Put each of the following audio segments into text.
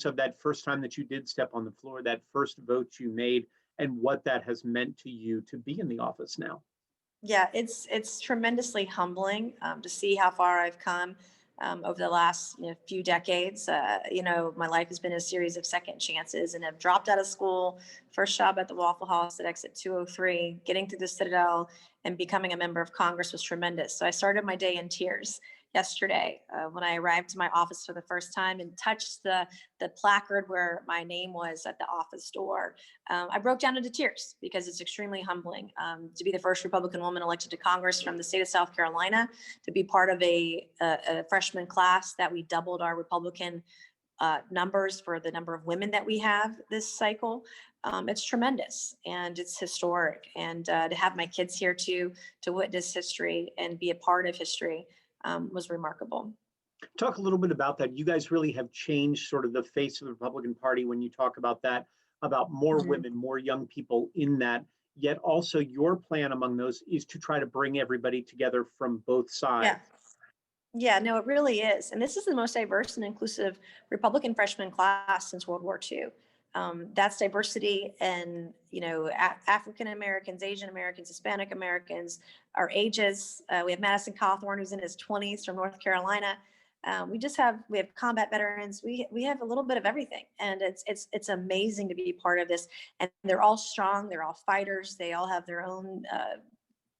of that first time that you did step on the floor, that first vote you made, and what that has meant to you to be in the office now? Yeah, it's tremendously humbling to see how far I've come over the last few decades. My life has been a series of second chances, and have dropped out of school, first job at the Waffle House at exit 203, getting through the Citadel, and becoming a member of Congress was tremendous. So I started my day in tears yesterday when I arrived to my office for the first time and touched the placard where my name was at the office door. I broke down into tears because it's extremely humbling to be the first Republican woman elected to Congress from the state of South Carolina, to be part of a freshman class that we doubled our Republican numbers for the number of women that we have this cycle. It's tremendous and it's historic. And to have my kids here to witness history and be a part of history was remarkable. Talk a little bit about that. You guys really have changed sort of the face of the Republican Party when you talk about that, about more women, more young people in that. Yet also your plan among those is to try to bring everybody together from both sides. Yeah. Yeah, no, it really is. And this is the most diverse and inclusive Republican freshman class since World War II. That's diversity in, African Americans, Asian Americans, Hispanic Americans, our ages. We have Madison Cawthorn, who's in his 20s from North Carolina. We have combat veterans. We have a little bit of everything, and it's amazing to be part of this. And they're all strong. They're all fighters. They all have their own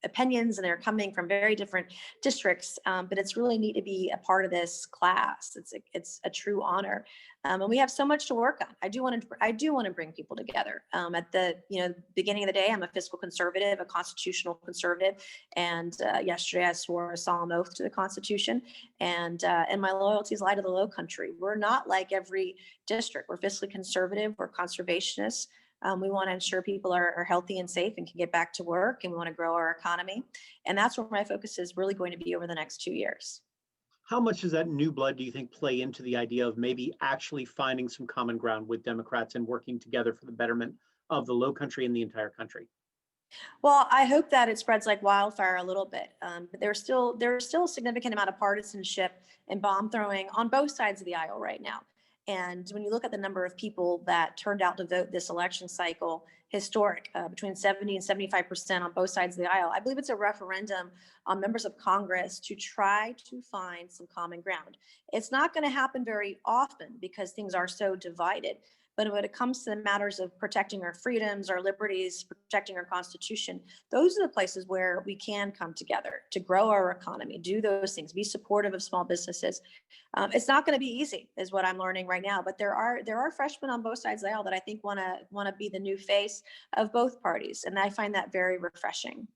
opinions, and they're coming from very different districts. But it's really neat to be a part of this class. It's a true honor, and we have so much to work on. I do want to bring people together. At the beginning of the day, I'm a fiscal conservative, a constitutional conservative, and yesterday I swore a solemn oath to the Constitution, and my loyalties lie to the Low Country. We're not like every district. We're fiscally conservative. We're conservationists. We want to ensure people are healthy and safe and can get back to work, and we want to grow our economy. And that's where my focus is really going to be over the next 2 years. How much does that new blood, do you think, play into the idea of maybe actually finding some common ground with Democrats and working together for the betterment of the Low Country and the entire country? Well, I hope that it spreads like wildfire a little bit, but there's still a significant amount of partisanship and bomb throwing on both sides of the aisle right now. And when you look at the number of people that turned out to vote this election cycle, historic, between 70 and 75% on both sides of the aisle, I believe it's a referendum on members of Congress to try to find some common ground. It's not going to happen very often because things are so divided. But when it comes to the matters of protecting our freedoms, our liberties, protecting our Constitution, those are the places where we can come together to grow our economy, do those things, be supportive of small businesses. It's not going to be easy, is what I'm learning right now. But there are freshmen on both sides of the aisle that I think want to be the new face of both parties, and I find that very refreshing.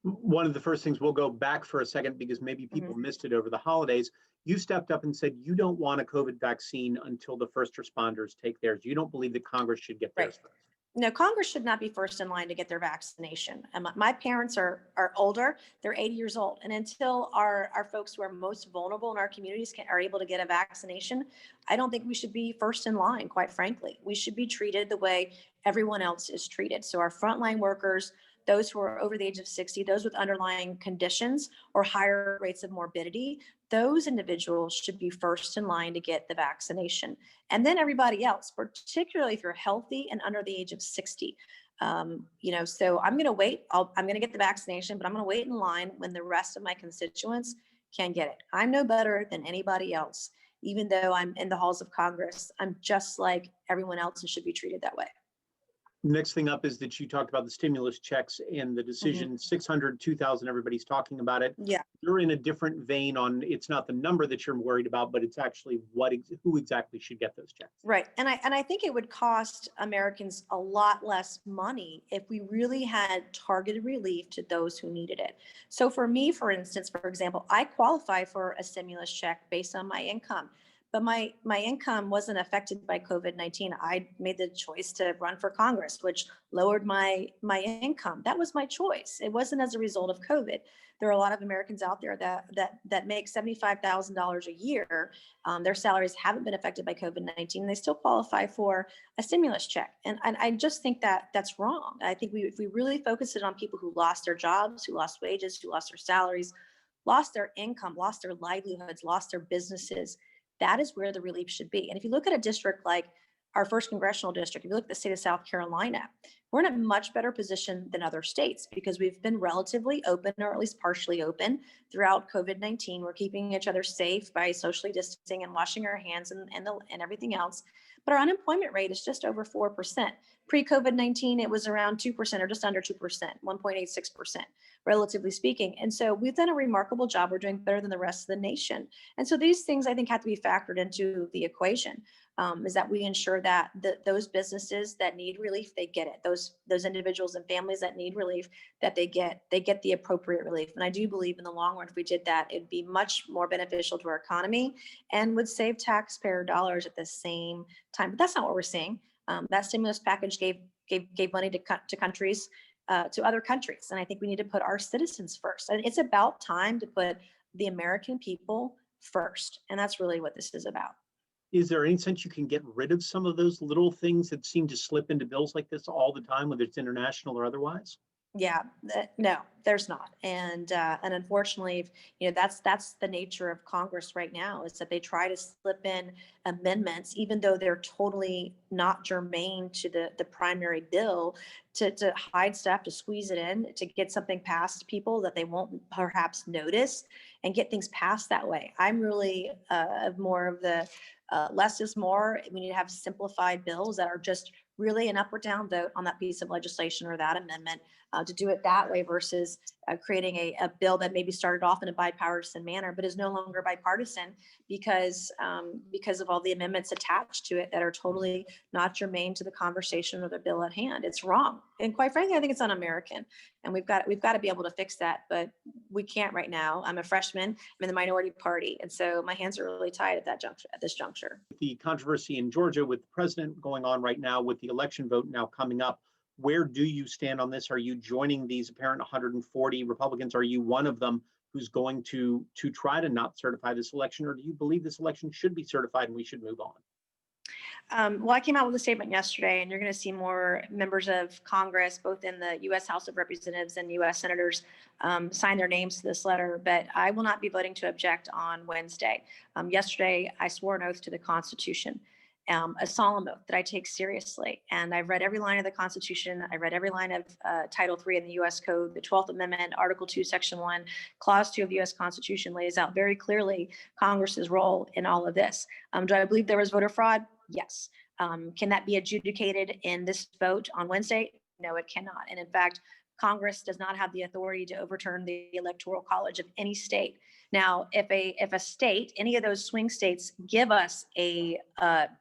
One of the first things, we'll go back for a second because maybe people missed it over the holidays. You stepped up and said you don't want a COVID vaccine until the first responders take theirs. You don't believe that Congress should get theirs first. No, Congress should not be first in line to get their vaccination. And my parents are older; they're 80 years old, and until our folks who are most vulnerable in our communities are able to get a vaccination, I don't think we should be first in line. Quite frankly, we should be treated the way everyone else is treated. So our frontline workers, those who are over the age of 60, those with underlying conditions or higher rates of morbidity, those individuals should be first in line to get the vaccination. And then everybody else, particularly if you're healthy and under the age of 60. So I'm going to wait. I'm going to get the vaccination, but I'm going to wait in line when the rest of my constituents can get it. I'm no better than anybody else. Even though I'm in the halls of Congress, I'm just like everyone else and should be treated that way. Next thing up is that you talked about the stimulus checks and the decision, 600, 2,000, everybody's talking about it. Yeah. You're in a different vein on, it's not the number that you're worried about, but it's actually who exactly should get those checks. Right. And I think it would cost Americans a lot less money if we really had targeted relief to those who needed it. So for me, for instance, for example, I qualify for a stimulus check based on my income. But my income wasn't affected by COVID-19. I made the choice to run for Congress, which lowered my income. That was my choice. It wasn't as a result of COVID. There are a lot of Americans out there that make $75,000 a year. Their salaries haven't been affected by COVID-19. And they still qualify for a stimulus check. And I just think that that's wrong. I think if we really focused it on people who lost their jobs, who lost wages, who lost their salaries, lost their income, lost their livelihoods, lost their businesses, That is where the relief should be. And if you look at a district like our first congressional district, if you look at the state of South Carolina, we're in a much better position than other states because we've been relatively open, or at least partially open, throughout COVID-19. We're keeping each other safe by socially distancing and washing our hands and everything else. But our unemployment rate is just over 4%. Pre-COVID-19, it was around 2% or just under 2%, 1.86%, relatively speaking. And so we've done a remarkable job. We're doing better than the rest of the nation. And so these things, I think, have to be factored into the equation. Is that we ensure that those businesses that need relief, they get it. Those individuals and families that need relief, that they get the appropriate relief. And I do believe in the long run, if we did that, it'd be much more beneficial to our economy and would save taxpayer dollars at the same time. But that's not what we're seeing. That stimulus package gave money to countries, to other countries, and I think we need to put our citizens first. And it's about time to put the American people first, and that's really what this is about. Is there any sense you can get rid of some of those little things that seem to slip into bills like this all the time, whether it's international or otherwise? Yeah, no, there's not, and unfortunately, that's the nature of Congress right now, is that they try to slip in amendments, even though they're totally not germane to the primary bill, to hide stuff, to squeeze it in, to get something past people that they won't perhaps notice, and get things passed that way. I'm really more of the less is more. We need to have simplified bills that are just really an up or down vote on that piece of legislation or that amendment, to do it that way versus creating a bill that maybe started off in a bipartisan manner, but is no longer bipartisan because of all the amendments attached to it that are totally not germane to the conversation or the bill at hand. It's wrong. And quite frankly, I think it's un-American. And we've got to be able to fix that, but we can't right now. I'm a freshman, I'm in the minority party. And so my hands are really tied at this juncture. The controversy in Georgia with the president going on right now, with the election vote now coming up, where do you stand on this? Are you joining these apparent 140 Republicans? Are you one of them who's going to try to not certify this election? Or do you believe this election should be certified and we should move on? Well, I came out with a statement yesterday, and you're going to see more members of Congress, both in the U.S. House of Representatives and U.S. Senators, sign their names to this letter. But I will not be voting to object on Wednesday. Yesterday, I swore an oath to the Constitution, a solemn oath that I take seriously. And I've read every line of the Constitution. I read every line of Title III in the U.S. Code. The 12th Amendment, Article 2, Section 1, Clause 2 of the U.S. Constitution lays out very clearly Congress's role in all of this. Do I believe there was voter fraud? Yes. Can that be adjudicated in this vote on Wednesday? No, it cannot. And in fact, Congress does not have the authority to overturn the Electoral College of any state. Now, if a state, any of those swing states, give us a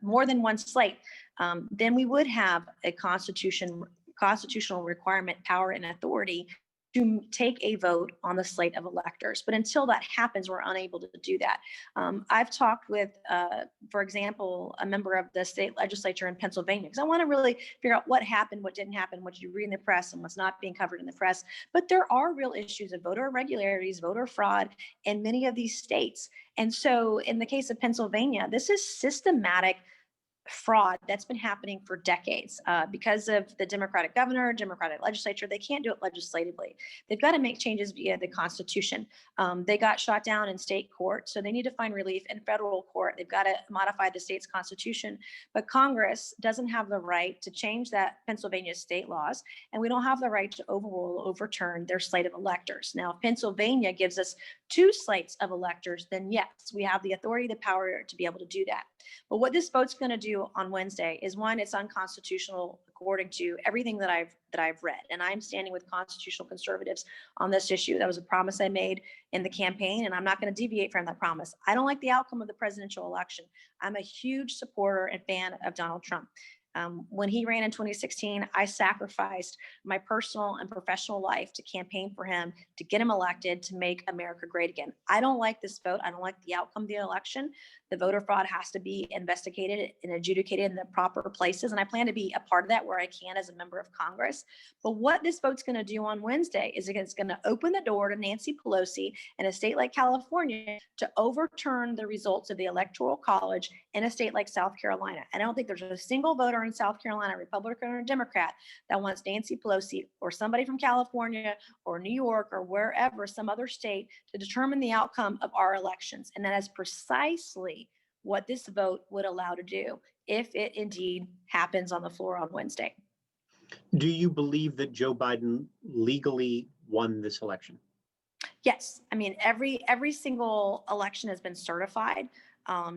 more than one slate, then we would have a constitutional requirement, power, and authority to take a vote on the slate of electors. But until that happens, we're unable to do that. I've talked with, for example, a member of the state legislature in Pennsylvania, because I want to really figure out what happened, what didn't happen, what you read in the press, and what's not being covered in the press. But there are real issues of voter irregularities, voter fraud in many of these states. And so in the case of Pennsylvania, this is systematic fraud that's been happening for decades. Because of the Democratic governor, Democratic legislature, they can't do it legislatively. They've got to make changes via the Constitution. They got shot down in state court, so they need to find relief in federal court. They've got to modify the state's constitution, but Congress doesn't have the right to change that Pennsylvania state laws, and we don't have the right to overturn their slate of electors. Now, if Pennsylvania gives us two slates of electors, then yes, we have the authority, the power to be able to do that. But what this vote's going to do on Wednesday is, one, it's unconstitutional according to everything that I've read, and I'm standing with constitutional conservatives on this issue. That was a promise I made in the campaign, and I'm not going to deviate from that promise. I don't like the outcome of the presidential election. I'm a huge supporter and fan of Donald Trump. When he ran in 2016, I sacrificed my personal and professional life to campaign for him, to get him elected, to make America great again. I don't like this vote. I don't like the outcome of the election. The voter fraud has to be investigated and adjudicated in the proper places. And I plan to be a part of that where I can as a member of Congress. But what this vote's going to do on Wednesday is it's going to open the door to Nancy Pelosi in a state like California to overturn the results of the Electoral College in a state like South Carolina. And I don't think there's a single voter in South Carolina, Republican or Democrat, that wants Nancy Pelosi or somebody from California or New York or wherever, some other state, to determine the outcome of our elections. And that is precisely what this vote would allow to do if it indeed happens on the floor on Wednesday. Do you believe that Joe Biden legally won this election? Yes, I mean every single election has been certified.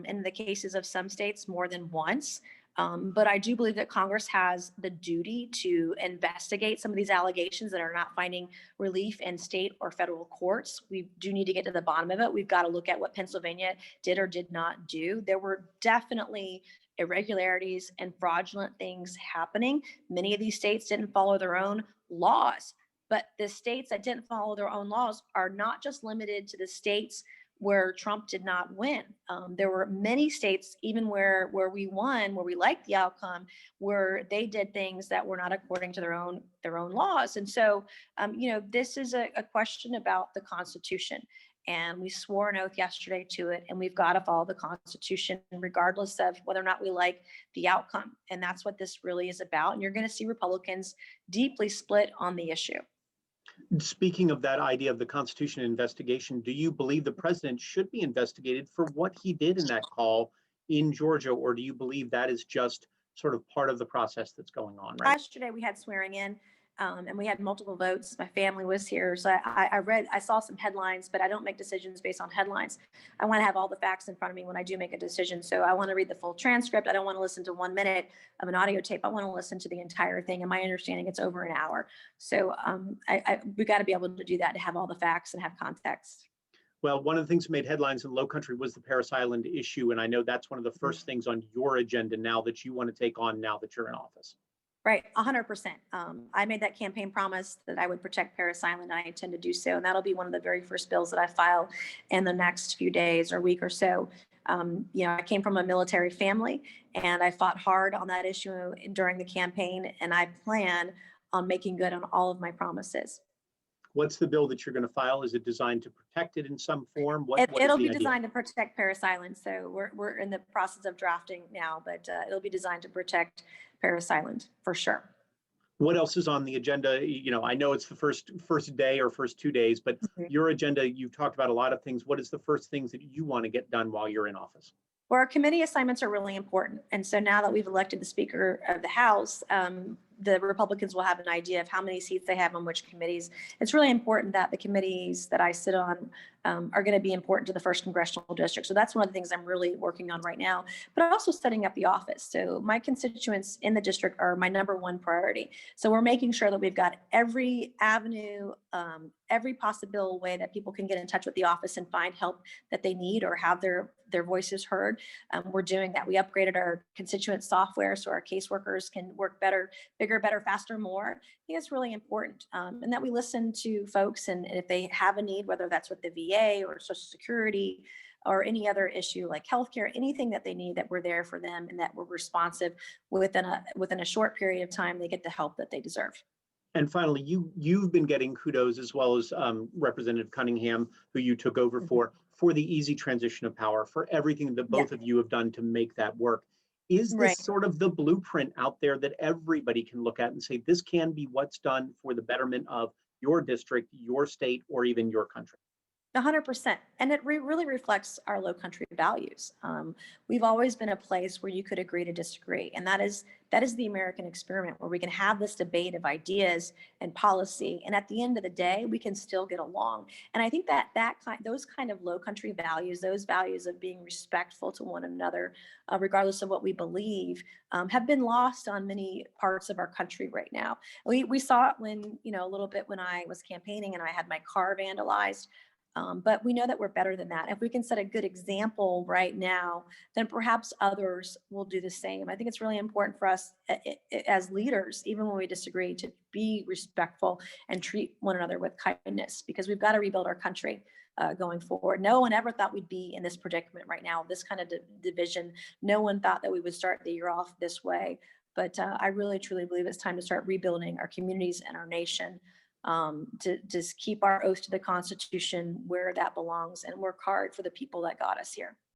In the cases of some states, more than once. But I do believe that Congress has the duty to investigate some of these allegations that are not finding relief in state or federal courts. We do need to get to the bottom of it. We've got to look at what Pennsylvania did or did not do. There were definitely irregularities and fraudulent things happening. Many of these states didn't follow their own laws. But the states that didn't follow their own laws are not just limited to the states where Trump did not win. There were many states, even where we won, where we liked the outcome, where they did things that were not according to their own laws. And so, this is a question about the Constitution. And we swore an oath yesterday to it, and we've got to follow the Constitution, regardless of whether or not we like the outcome. And that's what this really is about. And you're going to see Republicans deeply split on the issue. Speaking of that idea of the Constitution investigation, do you believe the president should be investigated for what he did in that call in Georgia, or do you believe that is just sort of part of the process that's going on right Yesterday we had swearing in, and we had multiple votes. My family was here, so I saw some headlines, but I don't make decisions based on headlines. I want to have all the facts in front of me when I do make a decision. So I want to read the full transcript. I don't want to listen to 1 minute of an audio tape. I want to listen to the entire thing. And my understanding, it's over an hour. So we got to be able to do that, to have all the facts and have context. Well, one of the things that made headlines in Low Country was the Paris Island issue, and I know that's one of the first things on your agenda now that you want to take on now that you're in office. Right, 100%. I made that campaign promise that I would protect Paris Island, and I intend to do so. And that'll be one of the very first bills that I file in the next few days or week or so. I came from a military family, and I fought hard on that issue during the campaign, and I plan on making good on all of my promises. What's the bill that you're going to file? Is it designed to protect it in some form? It'll be designed to protect Paris Island. So we're in the process of drafting now, but it'll be designed to protect Paris Island for sure. What else is on the agenda? I know it's the first day or first 2 days, but your agenda, you've talked about a lot of things. What is the first things that you want to get done while you're in office? Well, our committee assignments are really important. And so now that we've elected the Speaker of the House, the Republicans will have an idea of how many seats they have on which committees. It's really important that the committees that I sit on are going to be important to the first congressional district. So that's one of the things I'm really working on right now, but also setting up the office. So my constituents in the district are my number one priority. So we're making sure that we've got every avenue, every possible way that people can get in touch with the office and find help that they need or have their voices heard. We're doing that. We upgraded our constituent software so our caseworkers can work better, bigger, better, faster, more. I think it's really important. And that we listen to folks, and if they have a need, whether that's with the VA or Social Security or any other issue like healthcare, anything that they need, that we're there for them and that we're responsive within a short period of time, they get the help that they deserve. And finally, you've been getting kudos, as well as Representative Cunningham, who you took over for the easy transition of power, for everything that both of you have done to make that work. Is this sort of the blueprint out there that everybody can look at and say, this can be what's done for the betterment of your district, your state, or even your country? 100%. And it really reflects our Low Country values. We've always been a place where you could agree to disagree. And that is the American experiment, where we can have this debate of ideas and policy. And at the end of the day, we can still get along. And I think that those kind of Low Country values, those values of being respectful to one another, regardless of what we believe, have been lost on many parts of our country right now. We saw it when, a little bit when I was campaigning and I had my car vandalized. But we know that we're better than that. If we can set a good example right now, then perhaps others will do the same. I think it's really important for us as leaders, even when we disagree, to be respectful and treat one another with kindness, because we've got to rebuild our country going forward. No one ever thought we'd be in this predicament right now, this kind of division. No one thought that we would start the year off this way. But I really, truly believe it's time to start rebuilding our communities and our nation. To just keep our oath to the Constitution where that belongs and work hard for the people that got us here.